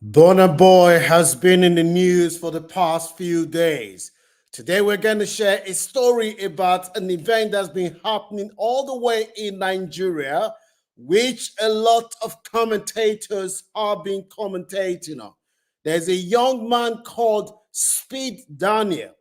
Burna Boy has been in the news for the past few days. Today, we're going to share a story about an event that's been happening all the way in Nigeria, which a lot of commentators have been commentating on. There's a young man called Speed Darlington.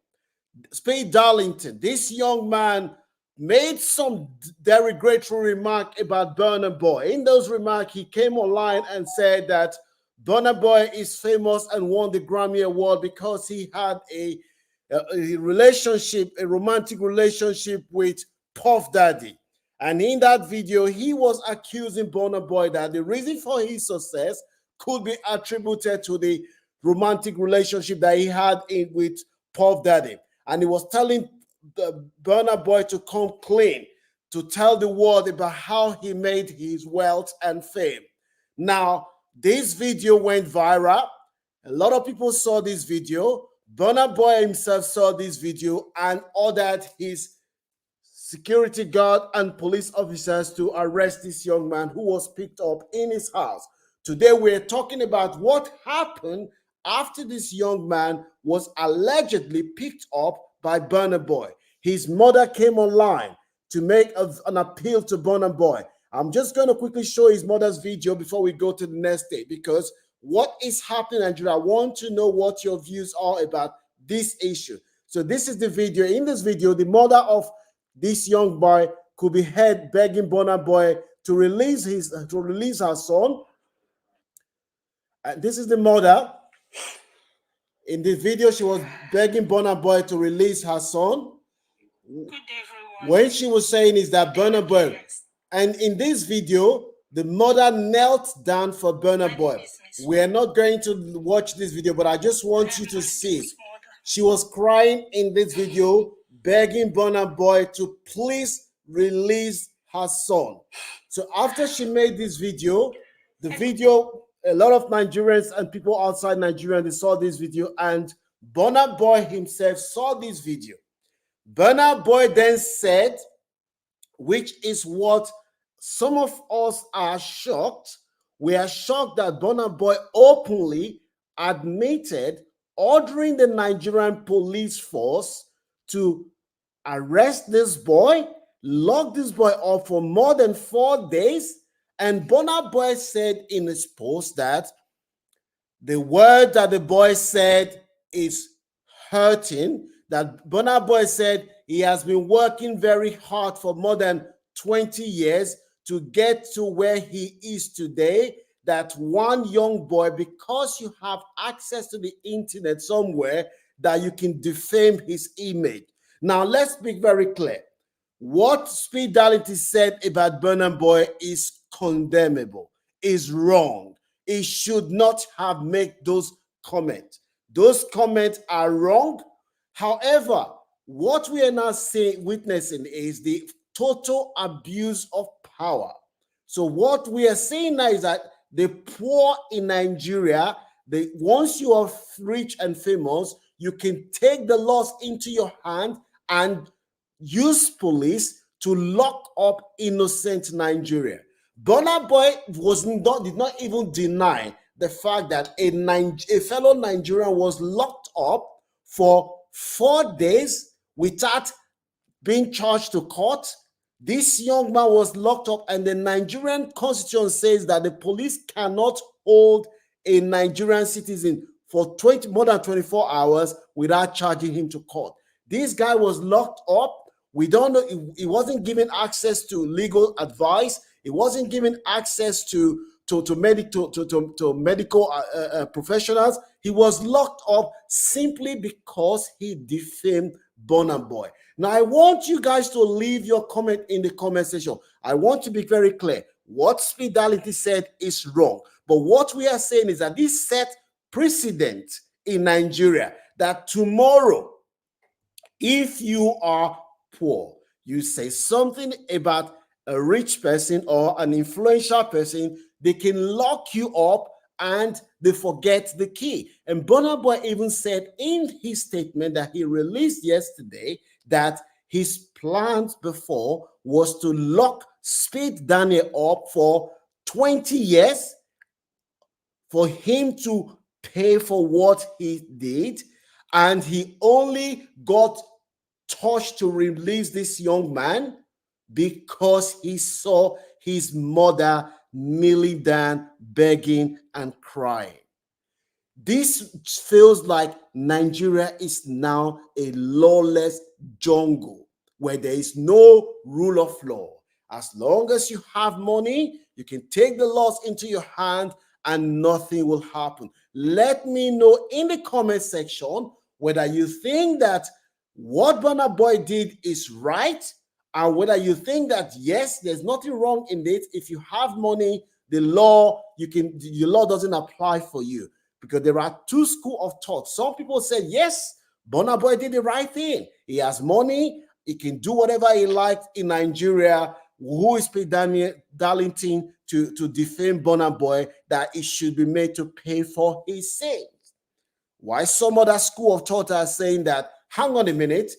This young man made some derogatory remark about Burna Boy. In those remarks, he came online and said that Burna Boy is famous and won the Grammy Award because he had a relationship, a romantic relationship with Puff Daddy. And in that video, he was accusing Burna Boy that the reason for his success could be attributed to the romantic relationship that he had with Puff Daddy. And he was telling the Burna Boy to come clean, to tell the world about how he made his wealth and fame. Now, this video went viral. A lot of people saw this video. Burna Boy himself saw this video and ordered his security guard and police officers to arrest this young man who was picked up in his house. Today, we're talking about what happened after this young man was allegedly picked up by Burna Boy. His mother came online to make an appeal to Burna Boy. I'm just going to quickly show his mother's video before we go to the next day, because what is happening in Nigeria, I want to know what your views are about this issue. So this is the video. In this video, the mother of this young boy could be heard begging Burna Boy to release her son. And this is the mother. In the video, she was begging Burna Boy to release her son. Good day, everyone. When she was saying is that Burna Boy, and in this video, the mother knelt down for Burna Boy. We are not going to watch this video, but I just want you to see. She was crying in this video, begging Burna Boy to please release her son. So after she made this video, a lot of Nigerians and people outside Nigeria, they saw this video, and Burna Boy himself saw this video. Burna Boy then said, which is what some of us are shocked. We are shocked that Burna Boy openly admitted ordering the Nigerian police force to arrest this boy, lock this boy up for more than 4 days. And Burna Boy said in his post that the word that the boy said is hurting, that Burna Boy said he has been working very hard for more than 20 years to get to where he is today, that one young boy, because you have access to the internet somewhere, that you can defame his image. Now, let's be very clear. What Speed Darlington said about Burna Boy is condemnable, is wrong. He should not have made those comments. Those comments are wrong. However, what we are now witnessing is the total abuse of power. So what we are seeing now is that the poor in Nigeria, once you are rich and famous, you can take the laws into your hand and use police to lock up innocent Nigeria. Burna Boy did not even deny the fact that a fellow Nigerian was locked up for 4 days without being charged to court. This young man was locked up, and the Nigerian constitution says that the police cannot hold a Nigerian citizen for more than 24 hours without charging him to court. This guy was locked up. We don't know. He wasn't given access to legal advice. He wasn't given access to medical professionals. He was locked up simply because he defamed Burna Boy. Now, I want you guys to leave your comment in the comment section. I want to be very clear. What Speed Darlington said is wrong. But what we are saying is that this set precedent in Nigeria that tomorrow, if you are poor, you say something about a rich person or an influential person, they can lock you up and they forget the key. And Burna Boy even said in his statement that he released yesterday that his plans before was to lock Speed Daniel up for 20 years for him to pay for what he did, and he only got touched to release this young man because he saw his mother kneeling down, begging and crying. This feels like Nigeria is now a lawless jungle where there is no rule of law. As long as you have money, you can take the laws into your hand and nothing will happen. Let me know in the comment section whether you think that what Burna Boy did is right, and whether you think that yes, there's nothing wrong in it. If you have money, the law doesn't apply for you, because there are two schools of thought. Some people say yes, Burna Boy did the right thing. He has money, he can do whatever he likes in Nigeria. Who is Speed Darlington to defame Burna Boy that it should be made to pay for his sins? Why some other school of thought are saying that, hang on a minute,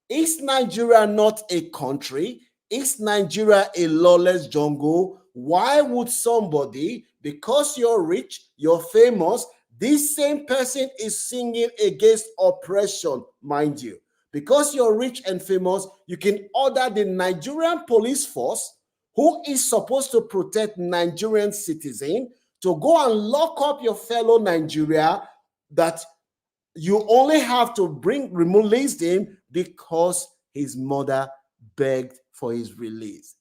is Nigeria not a country? Is Nigeria a lawless jungle? Why would somebody, because you're rich, you're famous, this same person is singing against oppression, mind you. Because you're rich and famous, you can order the Nigerian police force, who is supposed to protect Nigerian citizens, to go and lock up your fellow Nigeria, that you only have to release him because his mother begged for his release.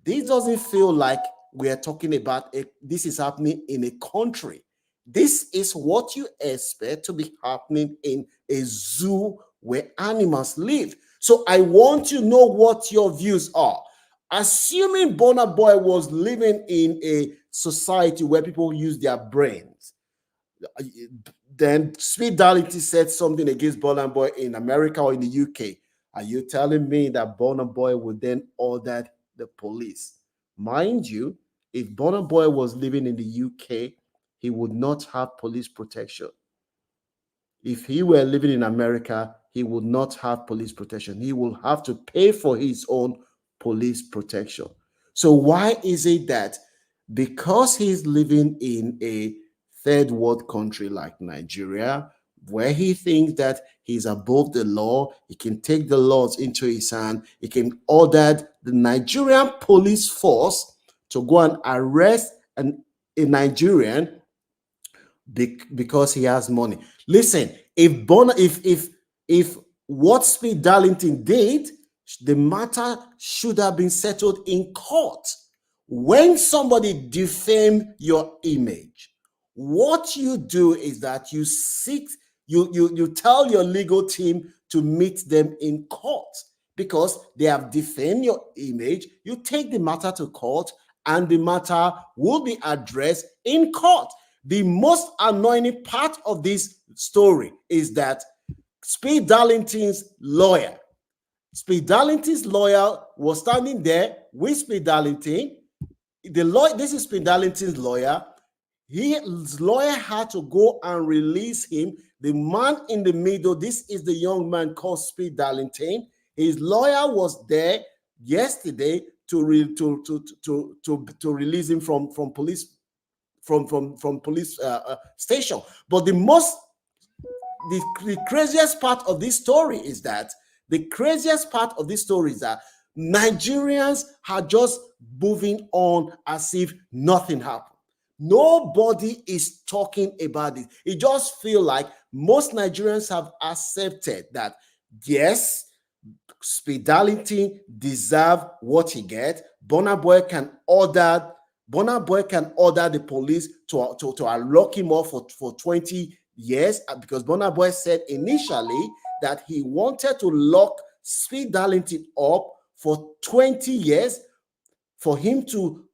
This doesn't feel like we are talking about this is happening in a country. This is what you expect to be happening in a zoo where animals live. So I want to know what your views are. Assuming Burna Boy was living in a society where people use their brains, then Speed Darlington said something against Burna Boy in America or in the UK. Are you telling me that Burna Boy would then order the police? Mind you, if Burna Boy was living in the UK, he would not have police protection. If he were living in America, he would not have police protection. He will have to pay for his own police protection. So why is it that because he's living in a third world country like Nigeria, where he thinks that he's above the law, he can take the laws into his hand, he can order the Nigerian police force to go and arrest a Nigerian because he has money? Listen, if what Speed Darlington did, the matter should have been settled in court. When somebody defames your image, what you do is that you tell your legal team to meet them in court because they have defamed your image. You take the matter to court and the matter will be addressed in court. The most annoying part of this story is that Speed Darlington's lawyer was standing there with Speed Darlington. This is Speed Darlington's lawyer. His lawyer had to go and release him. The man in the middle, this is the young man called Speed Darlington. His lawyer was there yesterday to release him from police station. But the craziest part of this story is that Nigerians are just moving on as if nothing happened. Nobody is talking about it. It just feels like most Nigerians have accepted that, yes, Speed Darlington deserves what he gets. Burna Boy can order the police to lock him up for 20 years, because Burna Boy said initially that he wanted to lock Speed Darlington up for 20 years for him to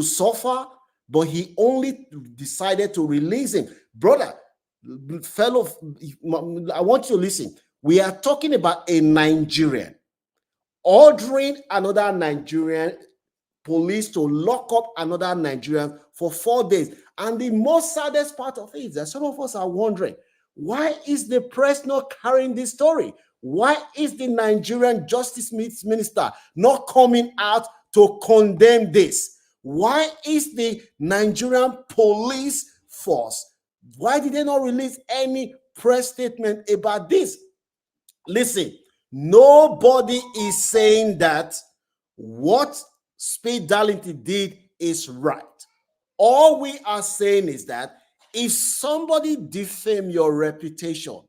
suffer, but he only decided to release him. Brother, fellow, I want you to listen. We are talking about a Nigerian ordering another Nigerian police to lock up another Nigerian for 4 days. And the most saddest part of it is that some of us are wondering, why is the press not carrying this story? Why is the Nigerian Justice Minister not coming out to condemn this? Why is the Nigerian police force. Why did they not release any press statement about this? Listen, nobody is saying that what Speed Darlington did is right. All we are saying is that if somebody defame your reputation,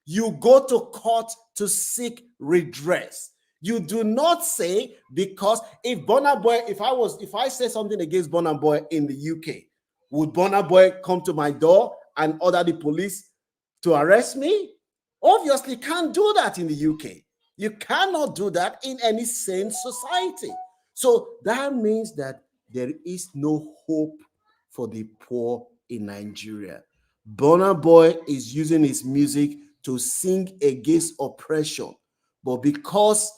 you go to court to seek redress. You do not say, because if Burna Boy, if I say something against Burna Boy in the UK, would Burna Boy come to my door and order the police to arrest me? Obviously, can't do that in the UK. You cannot do that in any sane society. So that means that there is no hope for the poor in Nigeria. Burna Boy is using his music to sing against oppression, but because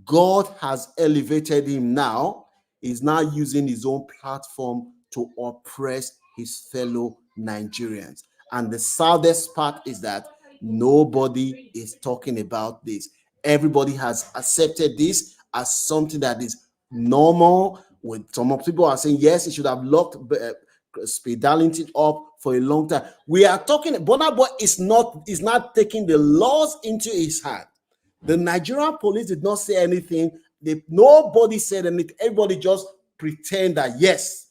God has elevated him now, he's now using his own platform to oppress his fellow Nigerians. And the saddest part is that nobody is talking about this. Everybody has accepted this as something that is normal. With some people are saying, yes, he should have locked Speed Darlington up for a long time. We are talking, Burna Boy is not taking the laws into his hand. The Nigerian police did not say anything. Nobody said anything. Everybody just pretend that, yes.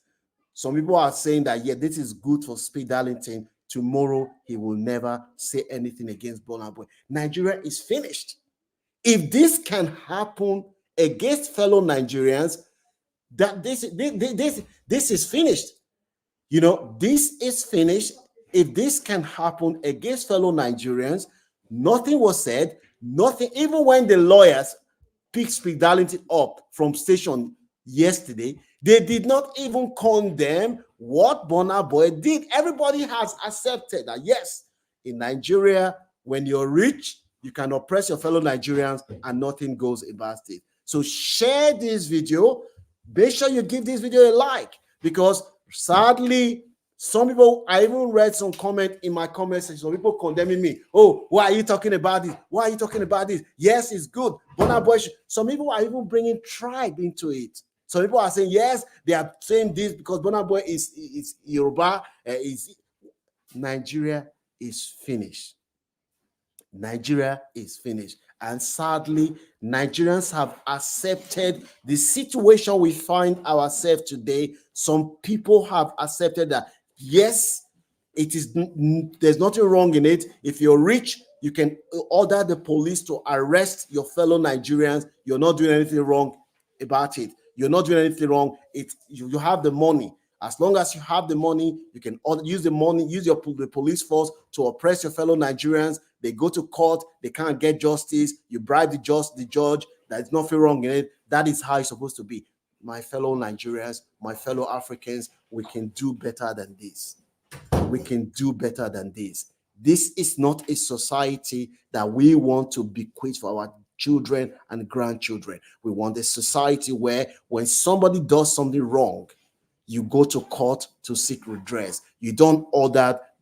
Some people are saying that, yeah, this is good for Speed Darlington. Tomorrow, he will never say anything against Burna Boy. Nigeria is finished. If this can happen against fellow Nigerians, that this is finished. You know, this is finished. If this can happen against fellow Nigerians, nothing was said, nothing, even when the lawyers picked Speed Darlington up from station yesterday, they did not even condemn what Burna Boy did. Everybody has accepted that, yes, in Nigeria, when you're rich, you can oppress your fellow Nigerians and nothing goes about it. So share this video. Make sure you give this video a like, because sadly, some people, I even read some comment in my comment section, some people condemning me. Oh, why are you talking about this? Why are you talking about this? Yes, it's good. Burna Boy. Some people are even bringing tribe into it. Some people are saying, yes, they are saying this because Burna Boy is Yoruba. Nigeria is finished. Nigeria is finished. And sadly, Nigerians have accepted the situation we find ourselves today. Some people have accepted that, yes, it is, there's nothing wrong in it. If you're rich, you can order the police to arrest your fellow Nigerians. You're not doing anything wrong about it. You're not doing anything wrong. You have the money. As long as you have the money, you can use the money, use the police force to oppress your fellow Nigerians. They go to court, they can't get justice. You bribe the judge. There's nothing wrong in it. That is how it's supposed to be. My fellow Nigerians, my fellow Africans, we can do better than this. We can do better than this. This is not a society that we want to bequeath for our children and grandchildren. We want a society where when somebody does something wrong, you go to court to seek redress. You don't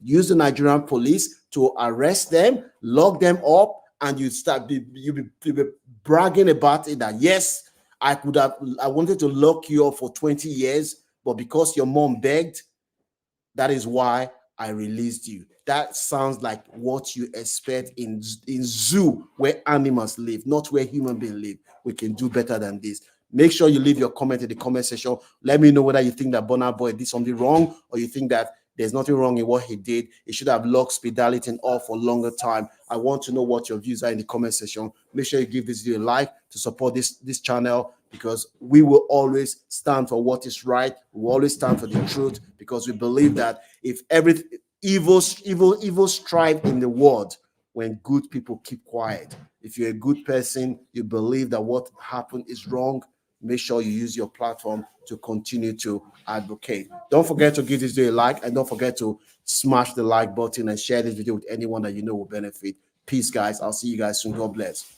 use the Nigerian police to arrest them, lock them up, and you be bragging about it that, yes, I wanted to lock you up for 20 years, but because your mom begged, that is why I released you. That sounds like what you expect in zoo where animals live, not where human beings live. We can do better than this. Make sure you leave your comment in the comment section. Let me know whether you think that Burna Boy did something wrong, or you think that there's nothing wrong in what he did. He should have locked Speed Darlington off for a longer time. I want to know what your views are in the comment section. Make sure you give this video a like to support this channel, because we will always stand for what is right. We will always stand for the truth, because we believe that if evil strive in the world when good people keep quiet. If you're a good person, you believe that what happened is wrong, make sure you use your platform to continue to advocate. Don't forget to give this video a like, and don't forget to smash the like button and share this video with anyone that you know will benefit. Peace, guys. I'll see you guys soon. God bless.